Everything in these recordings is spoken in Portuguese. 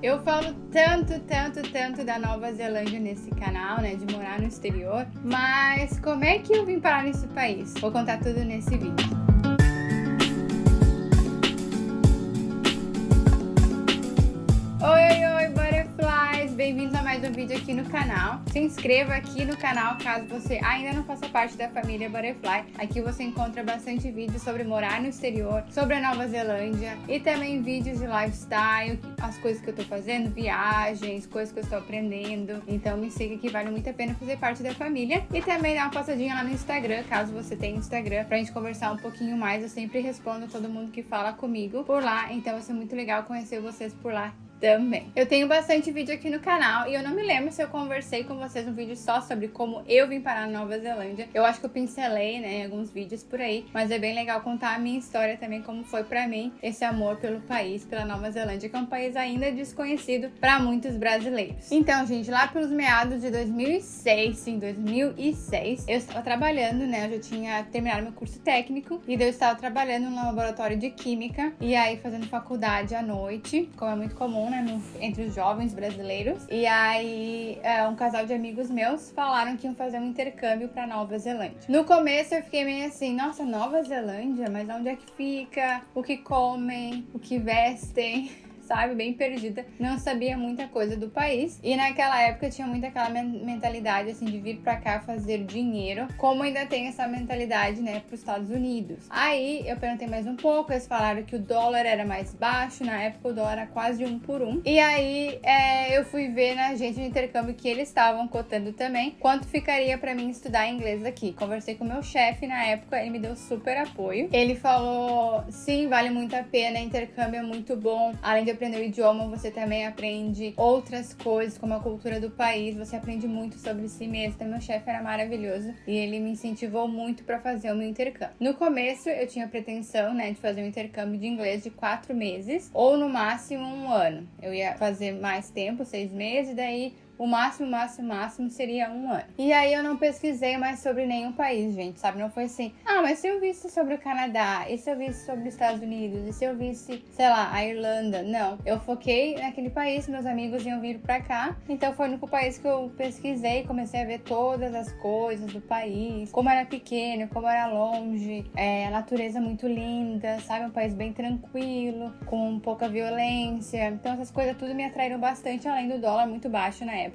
Eu falo tanto da Nova Zelândia nesse canal, né, de morar no exterior, mas como é que eu vim parar nesse país? Vou contar tudo nesse vídeo. Oi, Butterflies! Bem-vindos a mais um vídeo aqui no canal. Se inscreva aqui no canal caso você ainda não faça parte da família Butterfly. Aqui você encontra bastante vídeos sobre morar no exterior, sobre a Nova Zelândia e também vídeos de lifestyle, as coisas que eu tô fazendo, viagens, coisas que eu estou aprendendo. Então me siga que vale muito a pena fazer parte da família. E também dá uma passadinha lá no Instagram, caso você tenha Instagram, pra gente conversar um pouquinho mais. Eu sempre respondo todo mundo que fala comigo por lá, então vai ser muito legal conhecer vocês por lá também. Eu tenho bastante vídeo aqui no canal e eu não me lembro se eu conversei com vocês um vídeo só sobre como eu vim parar na Nova Zelândia. Eu acho que eu pincelei, né, alguns vídeos por aí, mas é bem legal contar a minha história também, como foi pra mim esse amor pelo país, pela Nova Zelândia, que é um país ainda desconhecido pra muitos brasileiros. Então, gente, lá pelos meados de 2006, eu estava trabalhando, né, eu já tinha terminado meu curso técnico e daí eu estava trabalhando no laboratório de química e aí fazendo faculdade à noite, como é muito comum, né, entre os jovens brasileiros. E aí um casal de amigos meus falaram que iam fazer um intercâmbio pra Nova Zelândia. No começo eu fiquei meio assim, nossa, Nova Zelândia? Mas onde é que fica? O que comem? O que vestem? Sabe, bem perdida, não sabia muita coisa do país e naquela época tinha muito aquela mentalidade assim de vir pra cá fazer dinheiro, como ainda tem essa mentalidade, né, pros Estados Unidos. Aí eu perguntei mais um pouco, eles falaram que o dólar era mais baixo, na época o dólar era quase 1 por 1, e aí eu fui ver na agência de intercâmbio que eles estavam cotando também quanto ficaria pra mim estudar inglês aqui. Conversei com o meu chefe na época, ele me deu super apoio, ele falou, sim, vale muito a pena, intercâmbio é muito bom, além de aprender o idioma, você também aprende outras coisas, como a cultura do país, você aprende muito sobre si mesmo. Então, meu chefe era maravilhoso e ele me incentivou muito para fazer o meu intercâmbio. No começo, eu tinha pretensão, né, de fazer um intercâmbio de inglês de 4 meses ou no máximo 1 ano. Eu ia fazer mais tempo, 6 meses, daí o máximo seria 1 ano. E aí eu não pesquisei mais sobre nenhum país, gente, sabe? Não foi assim, mas se eu visse sobre o Canadá, e se eu visse sobre os Estados Unidos, e se eu visse, sei lá, a Irlanda? Não, eu foquei naquele país, meus amigos iam vir pra cá, então foi o único país que eu pesquisei, comecei a ver todas as coisas do país, como era pequeno, como era longe, a natureza muito linda, sabe? Um país bem tranquilo, com pouca violência, então essas coisas tudo me atraíram bastante, além do dólar muito baixo na época,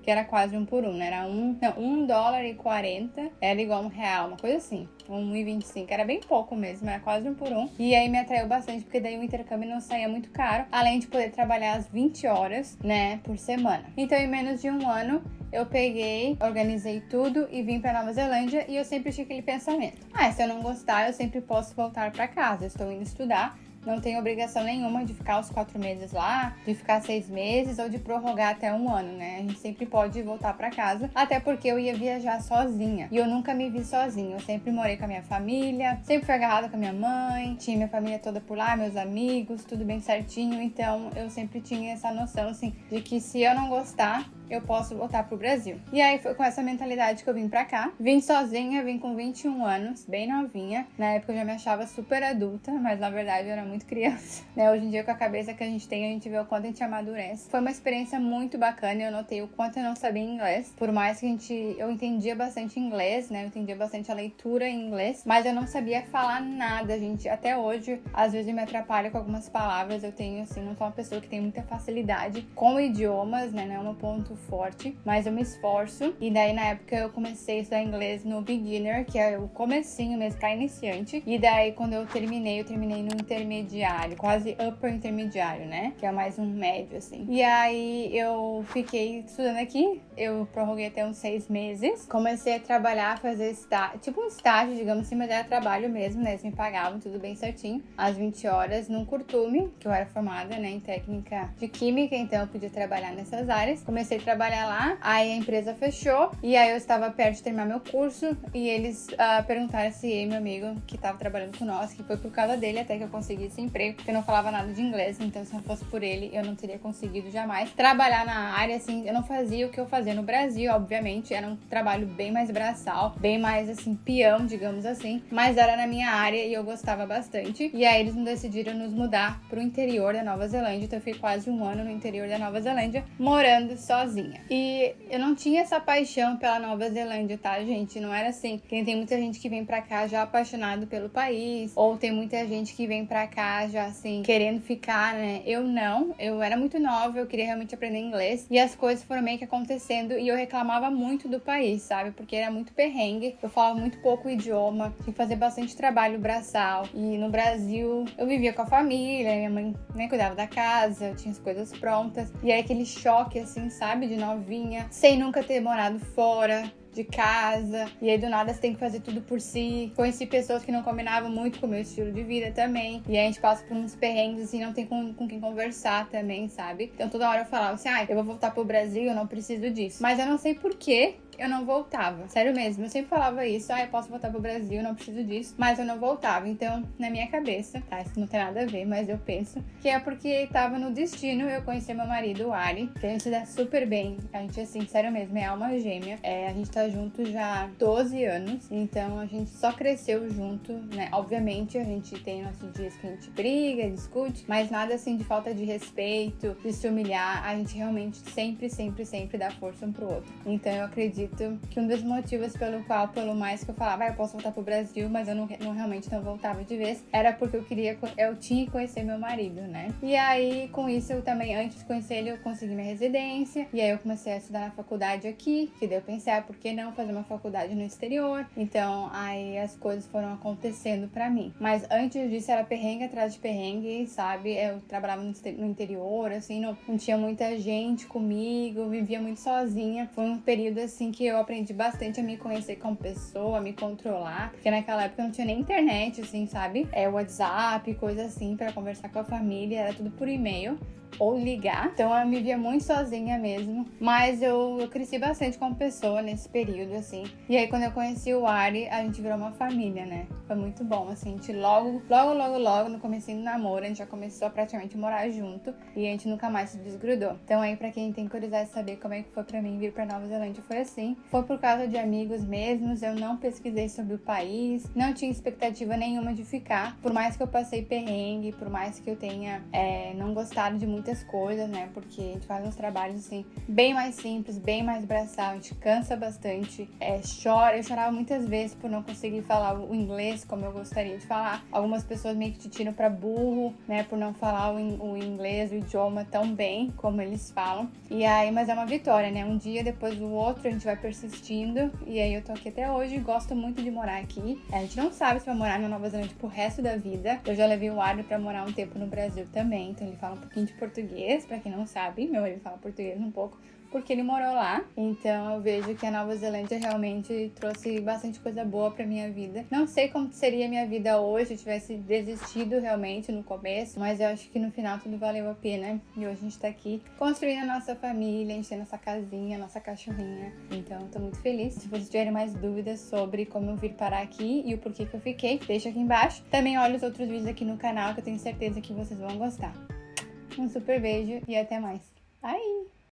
que era quase 1 por 1, né? Era $1,40, era igual R$1, uma coisa assim, 1,25, era bem pouco mesmo, era quase 1 por 1. E aí me atraiu bastante, porque daí o intercâmbio não saía muito caro, além de poder trabalhar as 20 horas, né, por semana. Então, em menos de 1 ano, eu peguei, organizei tudo e vim pra Nova Zelândia e eu sempre tinha aquele pensamento, se eu não gostar, eu sempre posso voltar pra casa, eu estou indo estudar, não tenho obrigação nenhuma de ficar os 4 meses lá, de ficar 6 meses ou de prorrogar até 1 ano, né? A gente sempre pode voltar pra casa, até porque eu ia viajar sozinha. E eu nunca me vi sozinha, eu sempre morei com a minha família, sempre fui agarrada com a minha mãe, tinha minha família toda por lá, meus amigos, tudo bem certinho. Então eu sempre tinha essa noção, assim, de que se eu não gostar, eu posso voltar pro Brasil. E aí foi com essa mentalidade que eu vim pra cá. Vim sozinha, vim com 21 anos, bem novinha. Na época eu já me achava super adulta, mas na verdade eu era muito criança, né? Hoje em dia, com a cabeça que a gente tem, a gente vê o quanto a gente amadurece. Foi uma experiência muito bacana, eu notei o quanto eu não sabia inglês. Por mais que eu entendia bastante inglês, né? Eu entendia bastante a leitura em inglês, mas eu não sabia falar nada, gente. Até hoje, às vezes eu me atrapalho com algumas palavras. Eu tenho, assim, não sou uma pessoa que tem muita facilidade com idiomas, né? Não é um ponto forte, mas eu me esforço. E daí na época eu comecei a estudar inglês no beginner, que é o comecinho mesmo pra iniciante, e daí quando eu terminei no intermediário, quase upper intermediário, né, que é mais um médio assim. E aí eu fiquei estudando aqui, eu prorroguei até uns 6 meses, comecei a trabalhar, fazer tipo um estágio, digamos assim, mas era trabalho mesmo, né, eles me pagavam tudo bem certinho, às 20 horas num curtume, que eu era formada, né, em técnica de química, então eu podia trabalhar nessas áreas. Comecei a trabalhar lá, aí a empresa fechou, e aí eu estava perto de terminar meu curso, e eles perguntaram se meu amigo, que estava trabalhando com nós, que foi por causa dele até que eu consegui esse emprego, porque eu não falava nada de inglês, então se não fosse por ele, eu não teria conseguido jamais trabalhar na área, assim, eu não fazia o que eu fazia no Brasil, obviamente, era um trabalho bem mais braçal, bem mais, assim, peão, digamos assim, mas era na minha área e eu gostava bastante, e aí eles decidiram nos mudar pro interior da Nova Zelândia, então eu fiquei quase um ano no interior da Nova Zelândia, morando sozinha. E eu não tinha essa paixão pela Nova Zelândia, tá, gente? Não era assim, porque tem muita gente que vem pra cá já apaixonado pelo país, ou tem muita gente que vem pra cá já, assim, querendo ficar, né? Eu não, eu era muito nova, eu queria realmente aprender inglês, e as coisas foram meio que acontecendo, e eu reclamava muito do país, sabe? Porque era muito perrengue, eu falava muito pouco o idioma, tinha que fazer bastante trabalho braçal, e no Brasil eu vivia com a família, minha mãe, né, cuidava da casa, eu tinha as coisas prontas, e aí aquele choque, assim, sabe, de novinha, sem nunca ter morado fora de casa, e aí do nada você tem que fazer tudo por si. Conheci pessoas que não combinavam muito com o meu estilo de vida também, e aí a gente passa por uns perrengues assim, não tem com quem conversar também, sabe? Então toda hora eu falava assim, eu vou voltar pro Brasil, eu não preciso disso. Mas eu não sei por quê eu não voltava. Sério mesmo, eu sempre falava isso, eu posso voltar pro Brasil, não preciso disso, mas eu não voltava. Então, na minha cabeça, tá, isso não tem nada a ver, mas eu penso que é porque tava no destino eu conhecer meu marido, o Ari, que a gente se dá super bem. A gente, assim, sério mesmo, é alma gêmea. A gente tá junto já há 12 anos, então a gente só cresceu junto, né? Obviamente, a gente tem nossos dias que a gente briga, discute, mas nada assim de falta de respeito, de se humilhar. A gente realmente sempre dá força um pro outro. Então, eu acredito que um dos motivos pelo mais que eu falava, eu posso voltar pro Brasil, mas eu realmente não voltava de vez, era porque eu tinha que conhecer meu marido, né? E aí, com isso, eu também, antes de conhecer ele, eu consegui minha residência, e aí eu comecei a estudar na faculdade aqui, que daí eu pensei, por que não fazer uma faculdade no exterior? Então, aí as coisas foram acontecendo pra mim. Mas antes disso, era perrengue atrás de perrengue, sabe? Eu trabalhava no interior, assim, não tinha muita gente comigo, vivia muito sozinha. Foi um período, assim, que eu aprendi bastante a me conhecer como pessoa, a me controlar, porque naquela época não tinha nem internet, assim, sabe? WhatsApp, coisa assim, pra conversar com a família, era tudo por e-mail ou ligar. Então eu me via muito sozinha mesmo, mas eu cresci bastante como pessoa nesse período, assim. E aí quando eu conheci o Ari, a gente virou uma família, né? Foi muito bom, assim, a gente logo no comecinho do namoro, a gente já começou a praticamente morar junto e a gente nunca mais se desgrudou. Então aí pra quem tem curiosidade de saber como é que foi pra mim vir pra Nova Zelândia, foi assim. Foi por causa de amigos mesmos, eu não pesquisei sobre o país, não tinha expectativa nenhuma de ficar, por mais que eu passei perrengue, por mais que eu tenha não gostado de muitas coisas, né, porque a gente faz uns trabalhos, assim, bem mais simples, bem mais braçal, a gente cansa bastante, eu chorava muitas vezes por não conseguir falar o inglês como eu gostaria de falar. Algumas pessoas meio que te tiram pra burro, né, por não falar o inglês, o idioma tão bem como eles falam. E aí, mas é uma vitória, né, um dia depois do outro a gente vai persistindo, e aí eu tô aqui até hoje, gosto muito de morar aqui. A gente não sabe se vai morar na Nova Zelândia pro resto da vida. Eu já levei o Ari pra morar um tempo no Brasil também, então ele fala um pouquinho de português, pra quem não sabe, meu marido fala português um pouco, porque ele morou lá. Então eu vejo que a Nova Zelândia realmente trouxe bastante coisa boa pra minha vida. Não sei como seria a minha vida hoje se eu tivesse desistido realmente no começo, mas eu acho que no final tudo valeu a pena. E hoje a gente tá aqui construindo a nossa família, a gente tem nossa casinha, nossa cachorrinha. Então eu tô muito feliz. Se vocês tiverem mais dúvidas sobre como eu vir parar aqui e o porquê que eu fiquei, deixa aqui embaixo. Também olha os outros vídeos aqui no canal que eu tenho certeza que vocês vão gostar. Um super beijo e até mais. Bye!